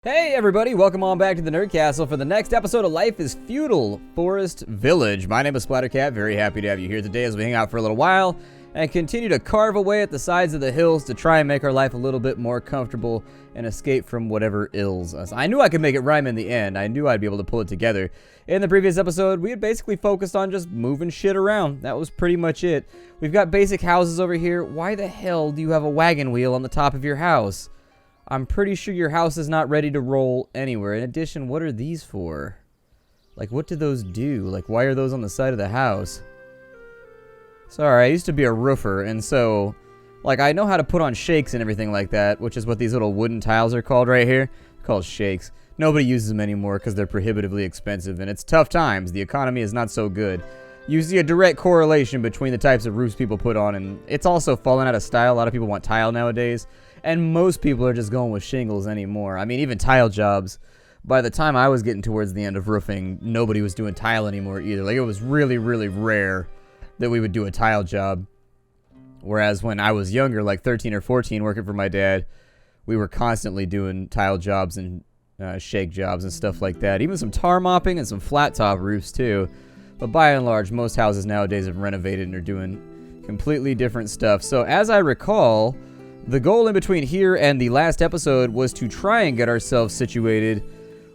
Hey everybody, welcome on back to the Nerd Castle for the next episode of Life is Feudal Forest Village. My name is Splattercat, very happy to have you here today as we hang out for a little while and continue to carve away at the sides of the hills to try and make our life a little bit more comfortable and escape from whatever ills us. I knew I could make it rhyme in the end. I knew I'd be able to pull it together. In the previous episode, we had basically focused on just moving shit around. That was pretty much it. We've got basic houses over here. Why the hell do you have a wagon wheel on the top of your house? I'm pretty sure your house is not ready to roll anywhere. In addition, what are these for? Like, what do those do? Like, why are those on the side of the house? Sorry, I used to be a roofer, and so, like, I know how to put on shakes and everything like that, which is what these little wooden tiles are called right here. They're called shakes. Nobody uses them anymore because they're prohibitively expensive, and it's tough times. The economy is not so good. You see a direct correlation between the types of roofs people put on, and it's also fallen out of style. A lot of people want tile nowadays. And most people are just going with shingles anymore. I mean, even tile jobs. By the time I was getting towards the end of roofing, nobody was doing tile anymore either. Like, it was really, really rare that we would do a tile job. Whereas when I was younger, like 13 or 14, working for my dad, we were constantly doing tile jobs and shake jobs and stuff like that. Even some tar mopping and some flat top roofs too. But by and large, most houses nowadays have renovated and are doing completely different stuff. So as I recall, the goal in between here and the last episode was to try and get ourselves situated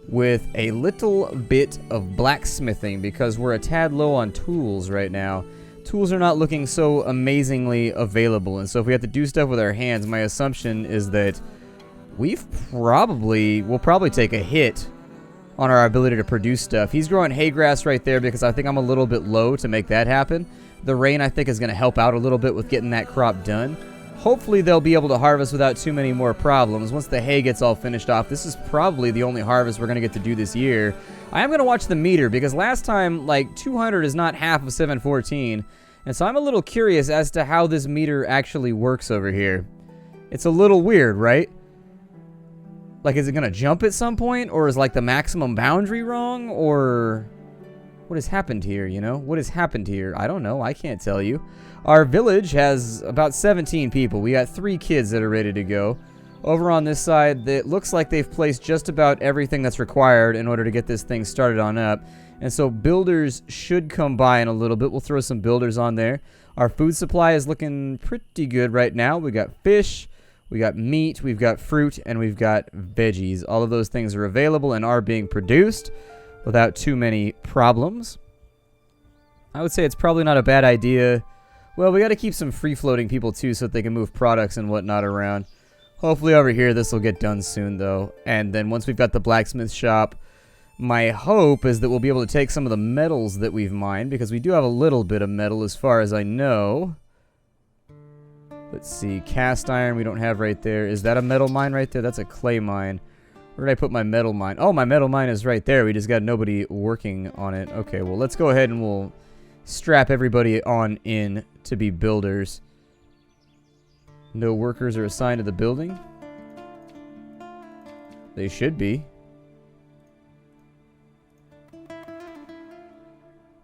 with a little bit of blacksmithing because we're a tad low on tools right now. Tools are not looking so amazingly available, and so if we have to do stuff with our hands, my assumption is that we'll probably take a hit on our ability to produce stuff. He's growing hay grass right there because I think I'm a little bit low to make that happen. The rain, I think, is going to help out a little bit with getting that crop done. Hopefully they'll be able to harvest without too many more problems. Once the hay gets all finished off, this is probably the only harvest we're going to get to do this year. I am going to watch the meter because last time, like, 200 is not half of 714. And so I'm a little curious as to how this meter actually works over here. It's a little weird, right? Like, is it going to jump at some point? Or is, like, the maximum boundary wrong? Or what has happened here, you know? What has happened here? I don't know. I can't tell you. Our village has about 17 people. We got 3 kids that are ready to go. Over on this side, it looks like they've placed just about everything that's required in order to get this thing started on up. And so builders should come by in a little bit. We'll throw some builders on there. Our food supply is looking pretty good right now. We got fish, we got meat, we've got fruit, and we've got veggies. All of those things are available and are being produced without too many problems. I would say it's probably not a bad idea. Well, we got to keep some free-floating people, too, so that they can move products and whatnot around. Hopefully over here this will get done soon, though. And then once we've got the blacksmith shop, my hope is that we'll be able to take some of the metals that we've mined, because we do have a little bit of metal as far as I know. Let's see, cast iron we don't have right there. Is that a metal mine right there? That's a clay mine. Where did I put my metal mine? Oh, my metal mine is right there. We just got nobody working on it. Okay, well, let's go ahead and we'll strap everybody on in to be builders. No workers are assigned to the building. They should be.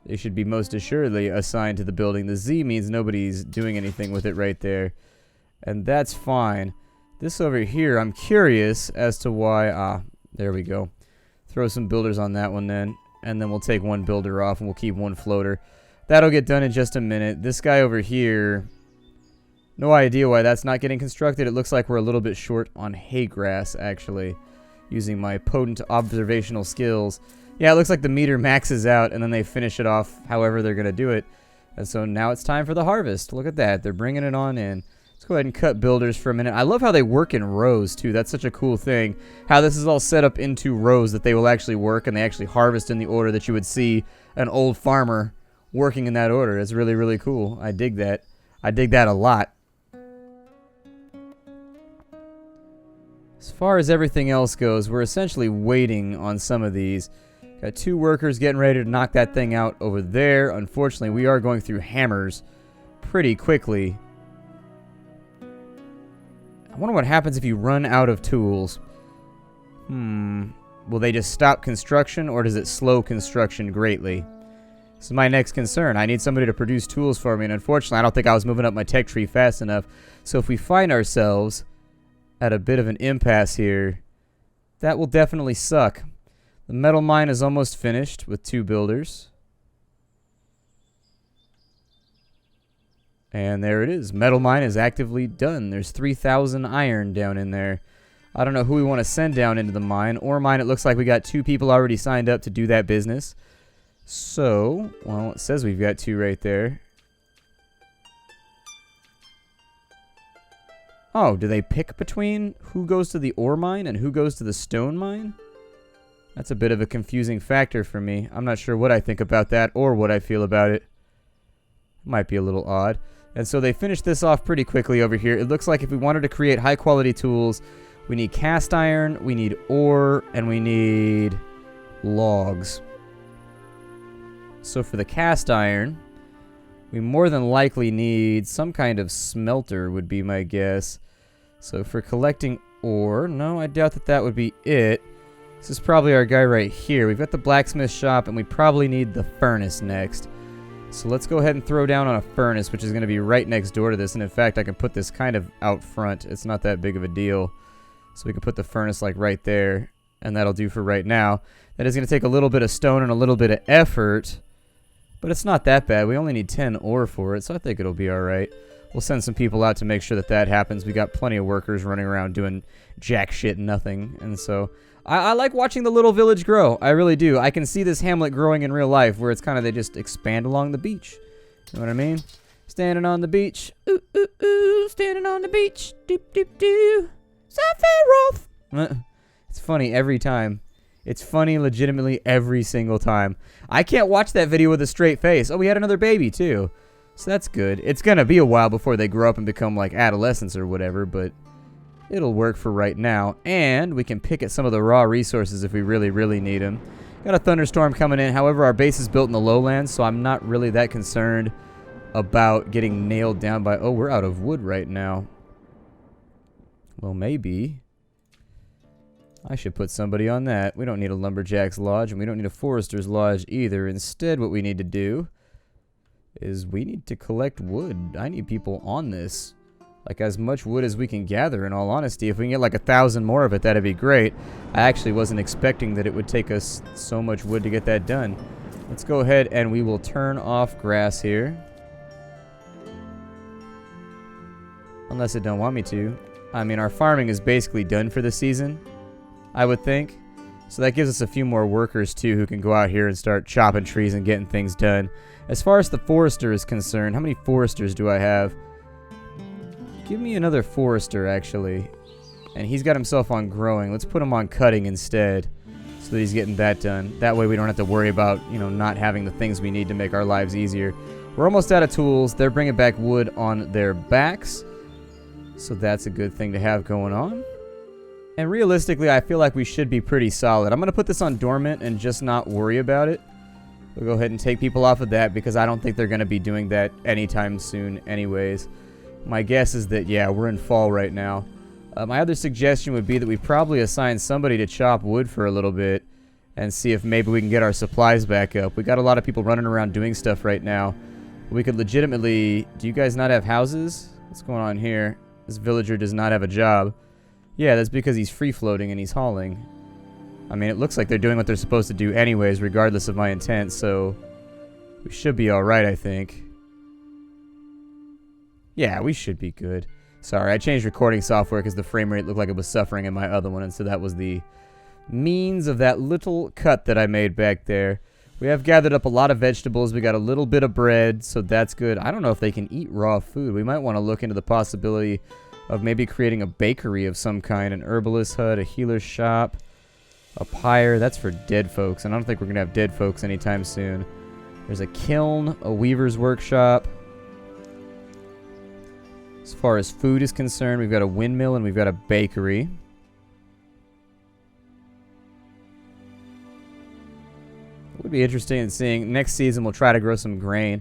They should be most assuredly assigned to the building. The Z means nobody's doing anything with it right there. And that's fine. This over here, I'm curious as to why... there we go. Throw some builders on that one then. And then we'll take one builder off and we'll keep one floater. That'll get done in just a minute. This guy over here, no idea why that's not getting constructed. It looks like we're a little bit short on hay grass, actually, using my potent observational skills. Yeah, it looks like the meter maxes out, and then they finish it off however they're going to do it. And so now it's time for the harvest. Look at that. They're bringing it on in. Let's go ahead and cut builders for a minute. I love how they work in rows, too. That's such a cool thing. How this is all set up into rows that they will actually work, and they actually harvest in the order that you would see an old farmer working in that order. It's really, really cool. I dig that. I dig that a lot. As far as everything else goes, we're essentially waiting on some of these. Got 2 workers getting ready to knock that thing out over there. Unfortunately, we are going through hammers pretty quickly. I wonder what happens if you run out of tools. Will they just stop construction, or does it slow construction greatly? This is my next concern. I need somebody to produce tools for me, and unfortunately, I don't think I was moving up my tech tree fast enough. So if we find ourselves at a bit of an impasse here, That will definitely suck. The metal mine is almost finished with 2 builders. And there it is. Metal mine is actively done. There's 3,000 iron down in there. I don't know who we want to send down into the mine. Ore mine, it looks like we got 2 people already signed up to do that business. So, well, it says we've got 2 right there. Oh, do they pick between who goes to the ore mine and who goes to the stone mine? That's a bit of a confusing factor for me. I'm not sure what I think about that or what I feel about it. Might be a little odd. And so they finished this off pretty quickly over here. It looks like if we wanted to create high quality tools, we need cast iron, we need ore, and we need logs. So for the cast iron, we more than likely need some kind of smelter would be my guess. So for collecting ore, no, I doubt that that would be it. This is probably our guy right here. We've got the blacksmith shop, and we probably need the furnace next. So let's go ahead and throw down on a furnace, which is going to be right next door to this. And in fact, I can put this kind of out front. It's not that big of a deal. So we can put the furnace like right there, and that'll do for right now. That is going to take a little bit of stone and a little bit of effort, but it's not that bad. We only need 10 ore for it, so I think it'll be all right. We'll send some people out to make sure that that happens. We got plenty of workers running around doing jack shit nothing, and so I like watching the little village grow. I really do. I can see this hamlet growing in real life, where it's kind of they just expand along the beach. You know what I mean? Standing on the beach, ooh ooh ooh, standing on the beach, doop doop doo. It's funny every time. It's funny legitimately every single time. I can't watch that video with a straight face. Oh, we had another baby too. So that's good. It's gonna be a while before they grow up and become like adolescents or whatever, but it'll work for right now. And we can pick at some of the raw resources if we really, really need them. Got a thunderstorm coming in. However, our base is built in the lowlands, so I'm not really that concerned about getting nailed down by... Oh, we're out of wood right now. Well, maybe I should put somebody on that. We don't need a lumberjack's lodge, and we don't need a forester's lodge either. Instead, what we need to do is we need to collect wood. I need people on this. Like, as much wood as we can gather, in all honesty. If we can get like 1,000 more of it, that'd be great. I actually wasn't expecting that it would take us so much wood to get that done. Let's go ahead and we will turn off grass here. Unless it don't want me to. I mean, our farming is basically done for the season, I would think. So that gives us a few more workers, too, who can go out here and start chopping trees and getting things done. As far as the forester is concerned, how many foresters do I have? Give me another forester, actually. And he's got himself on growing. Let's put him on cutting instead, so that he's getting that done. That way we don't have to worry about, you know, not having the things we need to make our lives easier. We're almost out of tools. They're bringing back wood on their backs. So that's a good thing to have going on. And realistically, I feel like we should be pretty solid. I'm going to put this on dormant and just not worry about it. We'll go ahead and take people off of that because I don't think they're going to be doing that anytime soon anyways. My guess is that, yeah, we're in fall right now. My other suggestion would be that we probably assign somebody to chop wood for a little bit and see if maybe we can get our supplies back up. We got a lot of people running around doing stuff right now. We could legitimately... Do you guys not have houses? What's going on here? This villager does not have a job. Yeah, that's because he's free-floating and he's hauling. I mean, it looks like they're doing what they're supposed to do anyways, regardless of my intent, so... we should be alright, I think. Yeah, we should be good. Sorry, I changed recording software because the frame rate looked like it was suffering in my other one, and so that was the means of that little cut that I made back there. We have gathered up a lot of vegetables. We got a little bit of bread, so that's good. I don't know if they can eat raw food. We might want to look into the possibility of maybe creating a bakery of some kind, an herbalist hut, a healer's shop, a pyre. That's for dead folks, and I don't think we're going to have dead folks anytime soon. There's a kiln, a weaver's workshop. As far as food is concerned, we've got a windmill and we've got a bakery. It would be interesting in seeing. Next season, we'll try to grow some grain.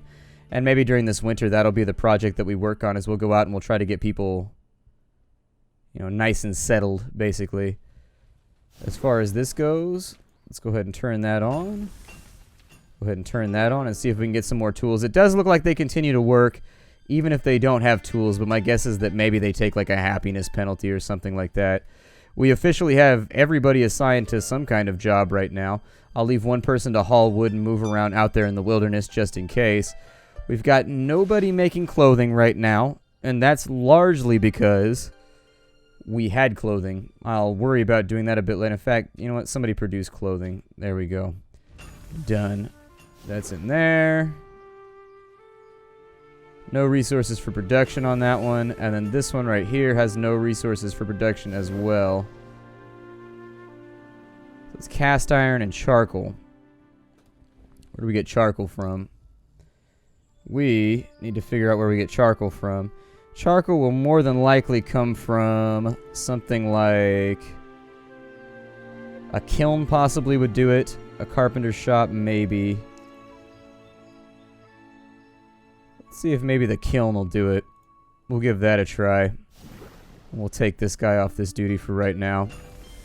And maybe during this winter, that'll be the project that we work on, is we'll go out and we'll try to get people, you know, nice and settled, basically. As far as this goes, let's go ahead and turn that on. Go ahead and turn that on and see if we can get some more tools. It does look like they continue to work, even if they don't have tools, but my guess is that maybe they take like a happiness penalty or something like that. We officially have everybody assigned to some kind of job right now. I'll leave one person to haul wood and move around out there in the wilderness just in case. We've got nobody making clothing right now, and that's largely because we had clothing. I'll worry about doing that a bit later. In fact, you know what? Somebody produce clothing. There we go. Done. That's in there. No resources for production on that one. And then this one right here has no resources for production as well. So it's cast iron and charcoal. Where do we get charcoal from? We need to figure out where we get charcoal from. Charcoal will more than likely come from something like a kiln possibly would do it. A carpenter's shop maybe. Let's see if maybe the kiln will do it. We'll give that a try. We'll take this guy off this duty for right now,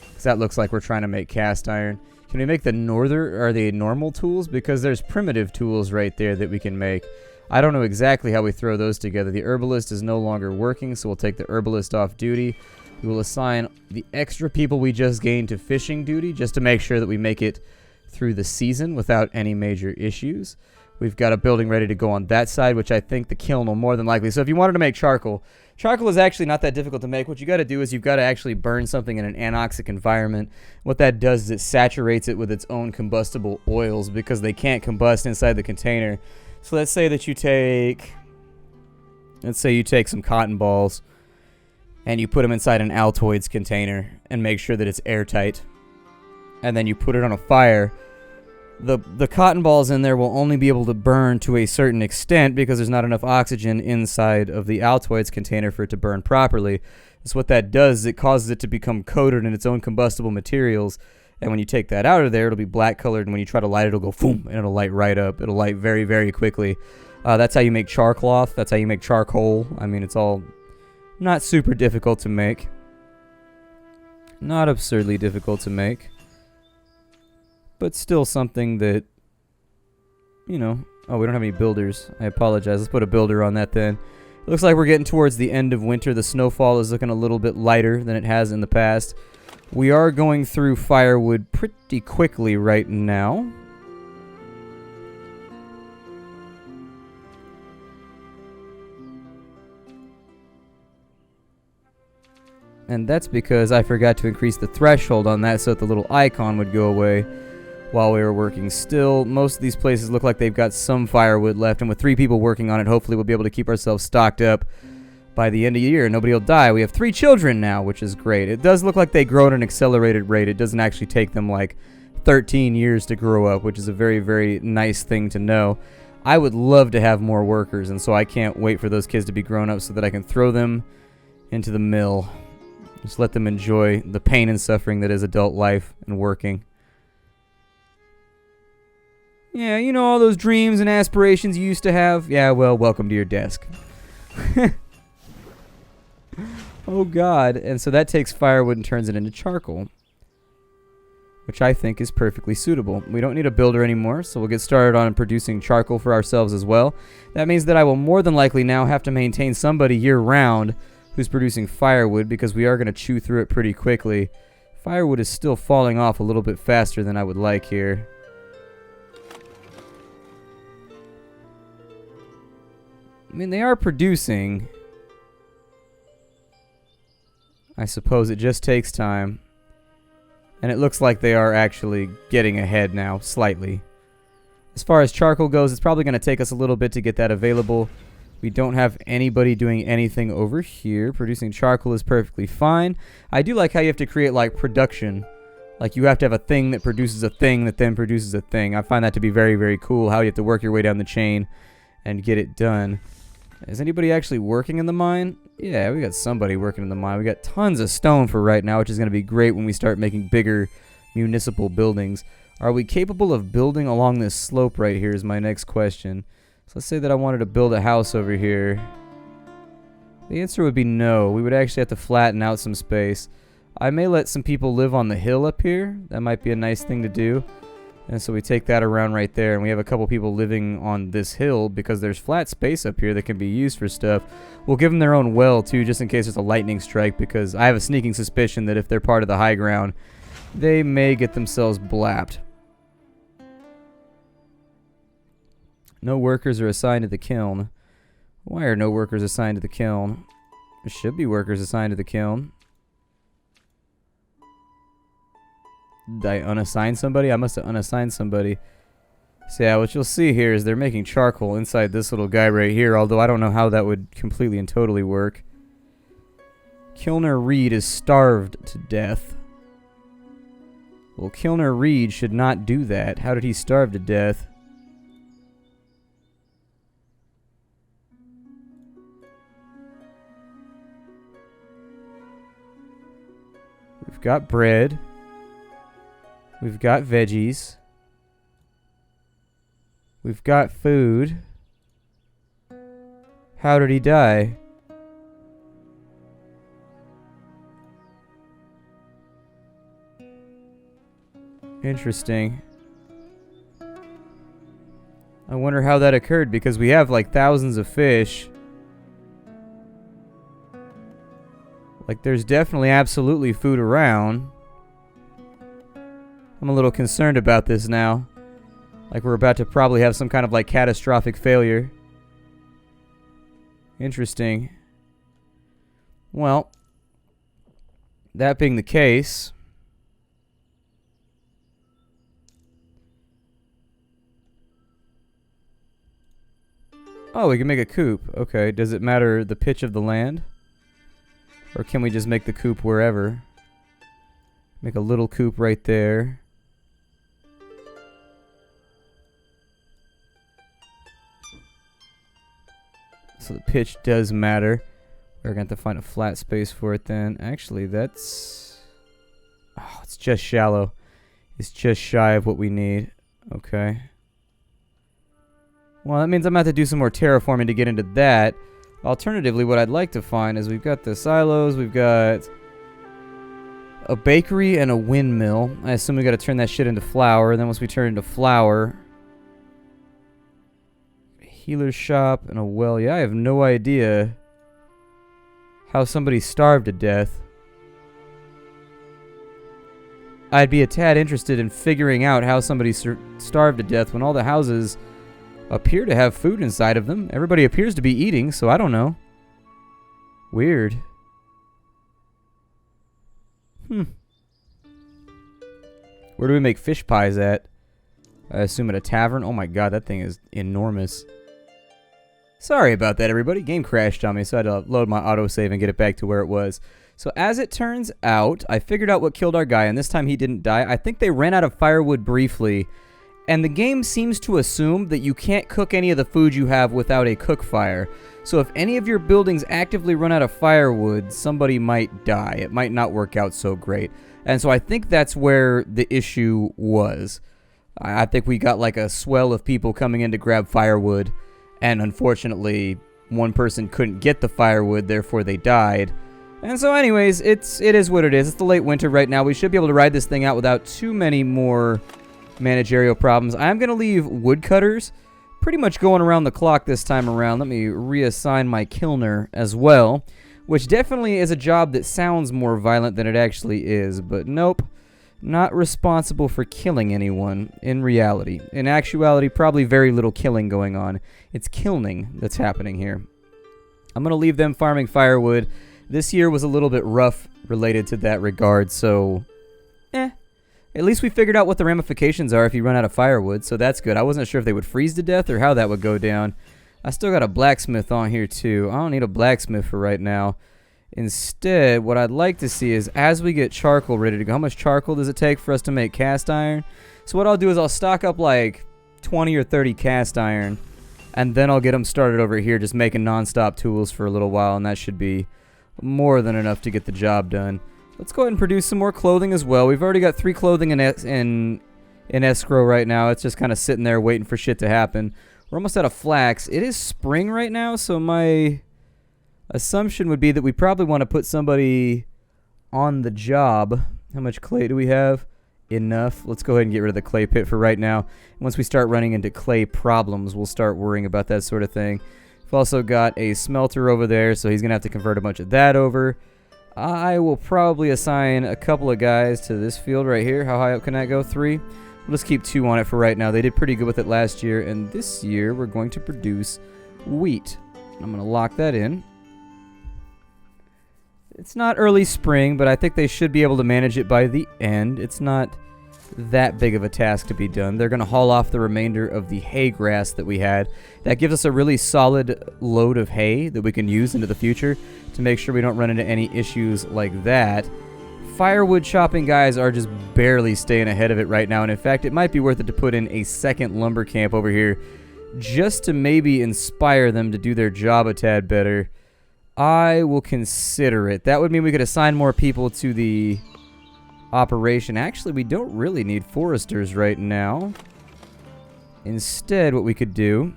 because that looks like we're trying to make cast iron. Can we make the normal tools? Because there's primitive tools right there that we can make. I don't know exactly how we throw those together. The herbalist is no longer working, so we'll take the herbalist off duty. We will assign the extra people we just gained to fishing duty, just to make sure that we make it through the season without any major issues. We've got a building ready to go on that side, which I think the kiln will more than likely. So if you wanted to make charcoal, charcoal is actually not that difficult to make. What you got to do is you've got to actually burn something in an anoxic environment. What that does is it saturates it with its own combustible oils because they can't combust inside the container. So let's say that you take some cotton balls and you put them inside an Altoids container and make sure that it's airtight. And then you put it on a fire. The cotton balls in there will only be able to burn to a certain extent because there's not enough oxygen inside of the Altoids container for it to burn properly. So what that does is it causes it to become coated in its own combustible materials. And when you take that out of there, it'll be black colored, and when you try to light it, it'll go boom, and it'll light right up. It'll light very, very quickly. That's how you make char cloth. That's how you make charcoal. I mean, it's all not super difficult to make. Not absurdly difficult to make. But still something that, you know... Oh, we don't have any builders. I apologize. Let's put a builder on that then. It looks like we're getting towards the end of winter. The snowfall is looking a little bit lighter than it has in the past. We are going through firewood pretty quickly right now. And that's because I forgot to increase the threshold on that so that the little icon would go away while we were working. Still, most of these places look like they've got some firewood left, and with 3 people working on it, hopefully we'll be able to keep ourselves stocked up by the end of the year. Nobody will die. We have 3 children now, which is great. It does look like they grow at an accelerated rate. It doesn't actually take them like 13 years to grow up, which is a very, very nice thing to know. I would love to have more workers, and so I can't wait for those kids to be grown up so that I can throw them into the mill. Just let them enjoy the pain and suffering that is adult life and working. Yeah, you know, all those dreams and aspirations you used to have? Yeah, well, welcome to your desk. Oh, God. And so that takes firewood and turns it into charcoal, which I think is perfectly suitable. We don't need a builder anymore, so we'll get started on producing charcoal for ourselves as well. That means that I will more than likely now have to maintain somebody year-round who's producing firewood, because we are going to chew through it pretty quickly. Firewood is still falling off a little bit faster than I would like here. I mean, they are producing. I suppose it just takes time. And it looks like they are actually getting ahead now, slightly. As far as charcoal goes, it's probably going to take us a little bit to get that available. We don't have anybody doing anything over here. Producing charcoal is perfectly fine. I do like how you have to create, like, production. Like, you have to have a thing that produces a thing that then produces a thing. I find that to be very, very cool, how you have to work your way down the chain and get it done. Is anybody actually working in the mine? Yeah, we got somebody working in the mine. We got tons of stone for right now, which is going to be great when we start making bigger municipal buildings. Are we capable of building along this slope right here is my next question. So let's say that I wanted to build a house over here. The answer would be no. We would actually have to flatten out some space. I may let some people live on the hill up here. That might be a nice thing to do. And so we take that around right there, and we have a couple people living on this hill because there's flat space up here that can be used for stuff. We'll give them their own well, too, just in case there's a lightning strike, because I have a sneaking suspicion that if they're part of the high ground, they may get themselves blapped. No workers are assigned to the kiln. Why are no workers assigned to the kiln? There should be workers assigned to the kiln. Did I unassign somebody? I must have unassigned somebody. So yeah, what you'll see here is they're making charcoal inside this little guy right here, although I don't know how that would completely and totally work. Kilner Reed is starved to death. Well, Kilner Reed should not do that. How did he starve to death? We've got bread. We've got veggies. We've got food. How did he die? Interesting. I wonder how that occurred, because we have like thousands of fish. Like, there's definitely absolutely food around. I'm a little concerned about this now. Like, we're about to probably have some kind of like catastrophic failure. Interesting. Well, that being the case, oh, we can make a coop. Okay, does it matter the pitch of the land? Or can we just make the coop wherever? Make a little coop right there. So the pitch does matter. We're going to have to find a flat space for it then. Actually, that's... oh, it's just shallow. It's just shy of what we need. Okay. Well, that means I'm going to have to do some more terraforming to get into that. Alternatively, what I'd like to find is we've got the silos, we've got a bakery and a windmill. I assume we got to turn that shit into flour. And then once we turn it into flour, healer's shop and a well. Yeah, I have no idea how somebody starved to death. I'd be a tad interested in figuring out how somebody starved to death when all the houses appear to have food inside of them. Everybody appears to be eating, so I don't know. Weird. Where do we make fish pies at? I assume at a tavern? Oh my god, that thing is enormous. Sorry about that, everybody. Game crashed on me, so I had to load my autosave and get it back to where it was. So as it turns out, I figured out what killed our guy, and this time he didn't die. I think they ran out of firewood briefly, and the game seems to assume that you can't cook any of the food you have without a cook fire. So if any of your buildings actively run out of firewood, somebody might die. It might not work out so great. And so I think that's where the issue was. I think we got like a swell of people coming in to grab firewood, and unfortunately, one person couldn't get the firewood, therefore they died. And so anyways, it is what it is. It's the late winter right now. We should be able to ride this thing out without too many more managerial problems. I'm going to leave woodcutters pretty much going around the clock this time around. Let me reassign my kilner as well, which definitely is a job that sounds more violent than it actually is, but nope. Not responsible for killing anyone in reality. In actuality, probably very little killing going on. It's kilning that's happening here. I'm going to leave them farming firewood. This year was a little bit rough related to that regard, so at least we figured out what the ramifications are if you run out of firewood, so that's good. I wasn't sure if they would freeze to death or how that would go down. I still got a blacksmith on here too. I don't need a blacksmith for right now. Instead, what I'd like to see is as we get charcoal ready to go, how much charcoal does it take for us to make cast iron? So what I'll do is I'll stock up like 20 or 30 cast iron, and then I'll get them started over here just making non-stop tools for a little while, and that should be more than enough to get the job done. Let's go ahead and produce some more clothing as well. We've already got 3 clothing in escrow right now. It's just kind of sitting there waiting for shit to happen. We're almost out of flax. It is spring right now, so my assumption would be that we probably want to put somebody on the job. How much clay do we have? enough. Let's go ahead and get rid of the clay pit for right now. Once we start running into clay problems, we'll start worrying about that sort of thing. We've also got a smelter over there, so he's going to have to convert a bunch of that over. I will probably assign a couple of guys to this field right here. How high up can that go? 3? We'll just keep 2 on it for right now. They did pretty good with it last year, and this year we're going to produce wheat. I'm going to lock that in. It's not early spring, but I think they should be able to manage it by the end. It's not that big of a task to be done. They're going to haul off the remainder of the hay grass that we had. That gives us a really solid load of hay that we can use into the future to make sure we don't run into any issues like that. Firewood chopping guys are just barely staying ahead of it right now, and in fact, it might be worth it to put in a second lumber camp over here just to maybe inspire them to do their job a tad better. I will consider it. That would mean we could assign more people to the operation. Actually, we don't really need foresters right now. Instead, what we could do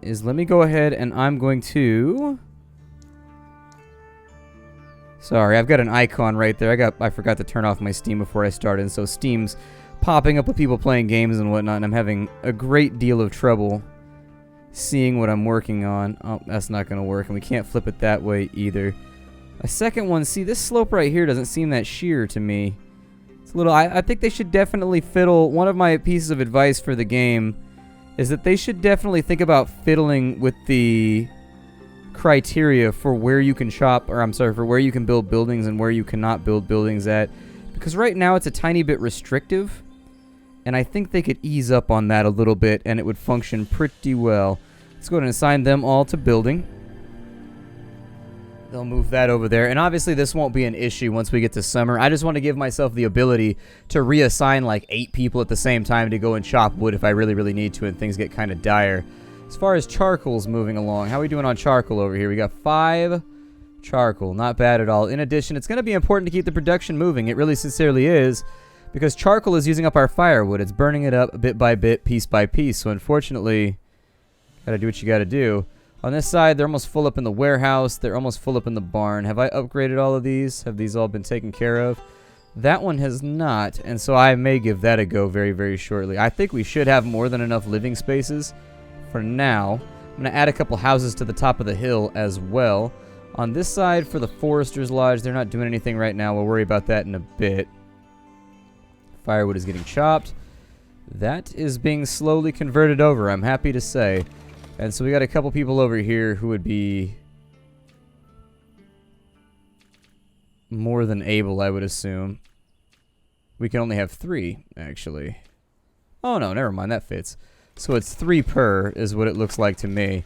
is let me go ahead and I'm going to... Sorry, I've got an icon right there. I forgot to turn off my Steam before I started, so Steam's popping up with people playing games and whatnot, and I'm having a great deal of trouble seeing what I'm working on. Oh, that's not going to work, and we can't flip it that way either. A second one, see, this slope right here doesn't seem that sheer to me. It's a little, I think they should definitely fiddle. One of my pieces of advice for the game is that they should definitely think about fiddling with the criteria for where you can chop, or I'm sorry, for where you can build buildings and where you cannot build buildings at. Because right now it's a tiny bit restrictive. And I think they could ease up on that a little bit, and it would function pretty well. Let's go ahead and assign them all to building. They'll move that over there. And obviously this won't be an issue once we get to summer. I just want to give myself the ability to reassign like 8 people at the same time to go and chop wood if I really, really need to and things get kind of dire. As far as charcoal's moving along, how are we doing on charcoal over here? We got 5 charcoal. Not bad at all. In addition, it's going to be important to keep the production moving. It really sincerely is. Because charcoal is using up our firewood. It's burning it up bit by bit, piece by piece. So unfortunately, gotta do what you gotta do. On this side, they're almost full up in the warehouse. They're almost full up in the barn. Have I upgraded all of these? Have these all been taken care of? That one has not, and so I may give that a go very, very shortly. I think we should have more than enough living spaces for now. I'm gonna add a couple houses to the top of the hill as well. On this side, for the Forester's Lodge, they're not doing anything right now. We'll worry about that in a bit. Firewood is getting chopped. That is being slowly converted over, I'm happy to say. And so we got a couple people over here who would be more than able, I would assume. We can only have 3, actually. Oh no, never mind, that fits. So it's 3 per is what it looks like to me.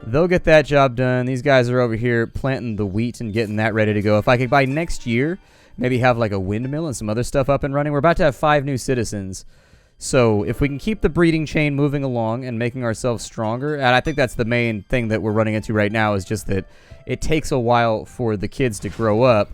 They'll get that job done. These guys are over here planting the wheat and getting that ready to go. If I could, by next year, maybe have like a windmill and some other stuff up and running. We're about to have 5 new citizens. So if we can keep the breeding chain moving along and making ourselves stronger, and I think that's the main thing that we're running into right now is just that it takes a while for the kids to grow up.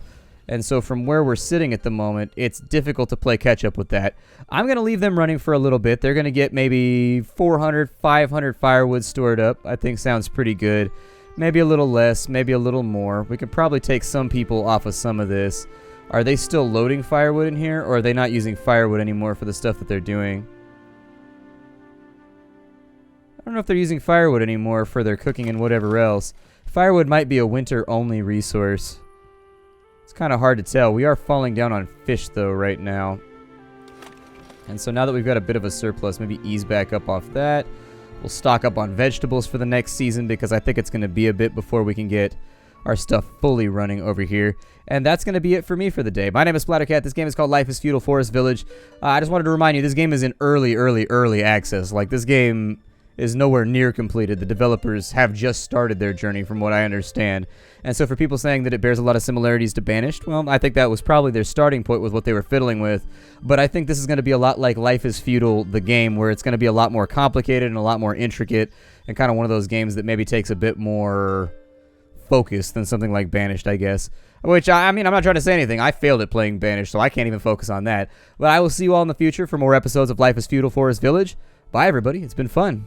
And so from where we're sitting at the moment, it's difficult to play catch up with that. I'm going to leave them running for a little bit. They're going to get maybe 400, 500 firewood stored up. I think sounds pretty good. Maybe a little less, maybe a little more. We could probably take some people off of some of this. Are they still loading firewood in here, or are they not using firewood anymore for the stuff that they're doing? I don't know if they're using firewood anymore for their cooking and whatever else. Firewood might be a winter-only resource. It's kind of hard to tell. We are falling down on fish, though, right now. And so now that we've got a bit of a surplus, maybe ease back up off that. We'll stock up on vegetables for the next season because I think it's going to be a bit before we can get our stuff fully running over here. And that's going to be it for me for the day. My name is Splattercat. This game is called Life is Feudal Forest Village. I just wanted to remind you, this game is in early access. Like, this game is nowhere near completed. The developers have just started their journey from what I understand. And so for people saying that it bears a lot of similarities to Banished, well, I think that was probably their starting point with what they were fiddling with. But I think this is going to be a lot like Life is Feudal, the game, where it's going to be a lot more complicated and a lot more intricate, and kind of one of those games that maybe takes a bit more focus than something like Banished, I guess. Which, I mean, I'm not trying to say anything. I failed at playing Banished, so I can't even focus on that. But I will see you all in the future for more episodes of Life is Feudal Forest Village. Bye, everybody. It's been fun.